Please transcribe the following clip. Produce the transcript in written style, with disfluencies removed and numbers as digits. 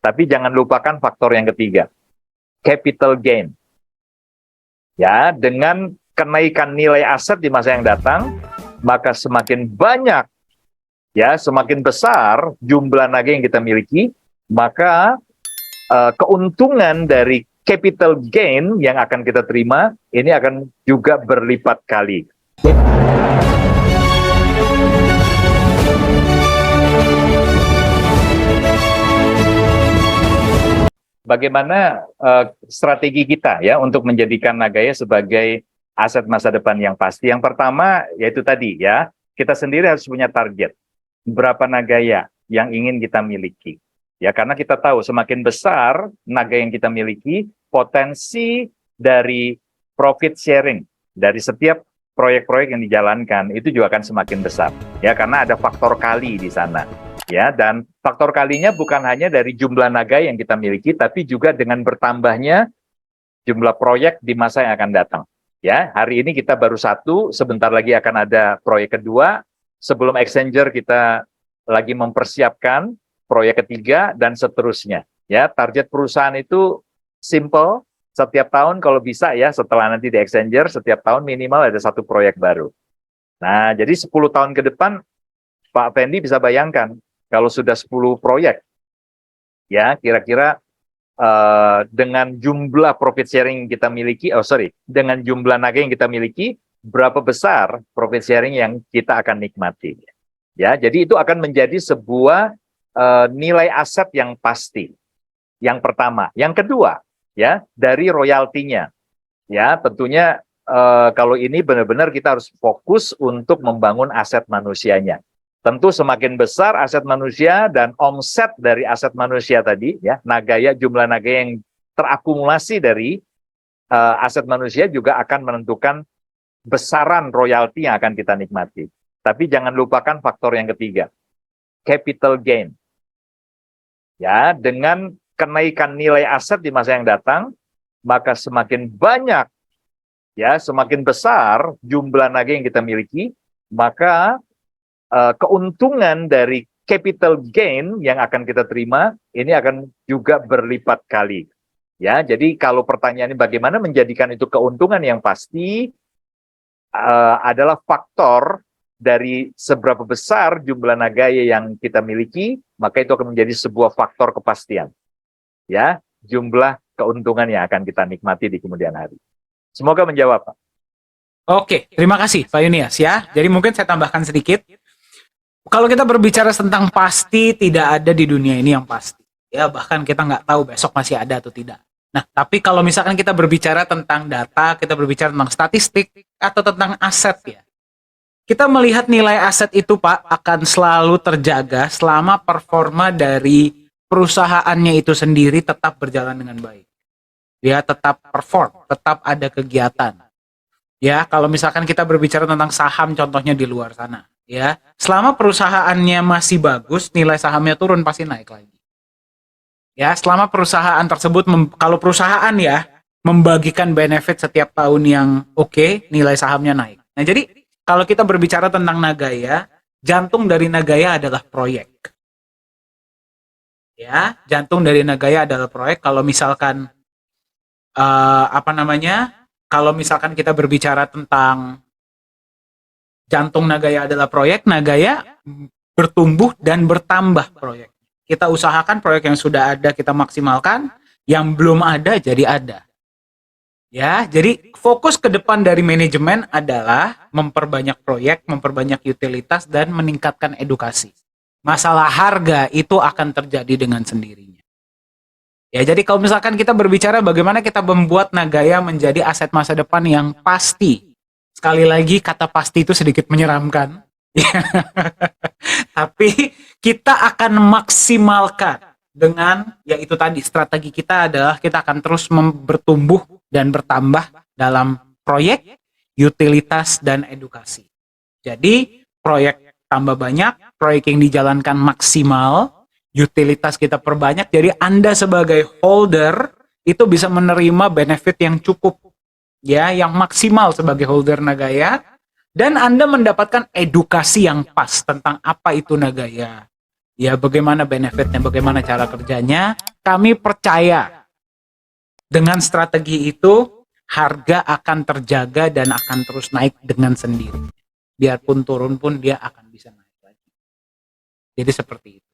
Tapi jangan lupakan faktor yang ketiga, capital gain. Ya, dengan kenaikan nilai aset di masa yang datang, maka semakin banyak, ya, semakin besar jumlah naga yang kita miliki, maka keuntungan dari capital gain yang akan kita terima ini akan juga berlipat kali. Bagaimana strategi kita ya untuk menjadikan Nagaya sebagai aset masa depan yang pasti? Yang pertama yaitu tadi ya, kita sendiri harus punya target berapa Nagaya yang ingin kita miliki. Ya, karena kita tahu semakin besar naga yang kita miliki, potensi dari profit sharing dari setiap proyek-proyek yang dijalankan itu juga akan semakin besar. Ya, karena ada faktor kali di sana. Ya, dan faktor kalinya bukan hanya dari jumlah naga yang kita miliki, tapi juga dengan bertambahnya jumlah proyek di masa yang akan datang. Ya, hari ini kita baru satu, sebentar lagi akan ada proyek kedua. Sebelum exchanger kita lagi mempersiapkan proyek ketiga, dan seterusnya. Ya, target perusahaan itu simple, setiap tahun kalau bisa ya, setelah nanti di exchanger, setiap tahun minimal ada satu proyek baru. Nah, jadi 10 tahun ke depan, Pak Fendi bisa bayangkan, kalau sudah 10 proyek, ya kira-kira dengan jumlah profit sharing yang kita miliki, dengan jumlah naga yang kita miliki, berapa besar profit sharing yang kita akan nikmati. Ya, jadi itu akan menjadi sebuah nilai aset yang pasti. Yang pertama, yang kedua, ya dari royaltinya. Ya, tentunya kalau ini benar-benar kita harus fokus untuk membangun aset manusianya. Tentu semakin besar aset manusia dan omset dari aset manusia tadi, ya Nagaya, jumlah naga yang terakumulasi dari aset manusia juga akan menentukan besaran royalti yang akan kita nikmati. Tapi jangan lupakan faktor yang ketiga, capital gain. Ya, dengan kenaikan nilai aset di masa yang datang, maka semakin banyak, ya, semakin besar jumlah naga yang kita miliki, maka keuntungan dari capital gain yang akan kita terima ini akan juga berlipat kali. Ya, jadi kalau pertanyaannya bagaimana menjadikan itu keuntungan yang pasti adalah faktor dari seberapa besar jumlah nagaya yang kita miliki, maka itu akan menjadi sebuah faktor kepastian. Ya, jumlah keuntungan yang akan kita nikmati di kemudian hari. Semoga menjawab, Pak. Oke, terima kasih Pak Yunias ya. Jadi mungkin saya tambahkan sedikit. Kalau kita berbicara tentang pasti, tidak ada di dunia ini yang pasti. Ya, bahkan kita nggak tahu besok masih ada atau tidak. Nah, tapi kalau misalkan kita berbicara tentang data, kita berbicara tentang statistik, atau tentang aset ya, kita melihat nilai aset itu Pak akan selalu terjaga selama performa dari perusahaannya itu sendiri tetap berjalan dengan baik. Dia tetap perform, tetap ada kegiatan. Ya, kalau misalkan kita berbicara tentang saham contohnya di luar sana, ya, selama perusahaannya masih bagus, nilai sahamnya turun pasti naik lagi. Ya, selama perusahaan tersebut kalau perusahaan ya membagikan benefit setiap tahun yang oke, nilai sahamnya naik. Nah, jadi kalau kita berbicara tentang Nagaya, jantung dari Nagaya adalah proyek. Ya, jantung dari Nagaya adalah proyek. Kalau misalkan kalau misalkan kita berbicara tentang jantung Nagaya adalah proyek, Nagaya bertumbuh dan bertambah proyek. Kita usahakan proyek yang sudah ada kita maksimalkan, yang belum ada jadi ada. Ya, jadi fokus ke depan dari manajemen adalah memperbanyak proyek, memperbanyak utilitas, dan meningkatkan edukasi. Masalah harga itu akan terjadi dengan sendirinya. Ya, jadi kalau misalkan kita berbicara bagaimana kita membuat Nagaya menjadi aset masa depan yang pasti. Sekali lagi kata pasti itu sedikit menyeramkan. Tapi kita akan maksimalkan dengan yaitu tadi strategi kita adalah kita akan terus bertumbuh dan bertambah dalam proyek, utilitas, dan edukasi. Jadi proyek tambah banyak, proyek yang dijalankan maksimal, utilitas kita perbanyak, jadi Anda sebagai holder itu bisa menerima benefit yang cukup, ya, yang maksimal sebagai holder Nagaya, dan Anda mendapatkan edukasi yang pas tentang apa itu Nagaya, ya, bagaimana benefitnya, bagaimana cara kerjanya, kami percaya dengan strategi itu harga akan terjaga dan akan terus naik dengan sendiri. Biarpun turun pun dia akan bisa naik lagi. Jadi seperti itu.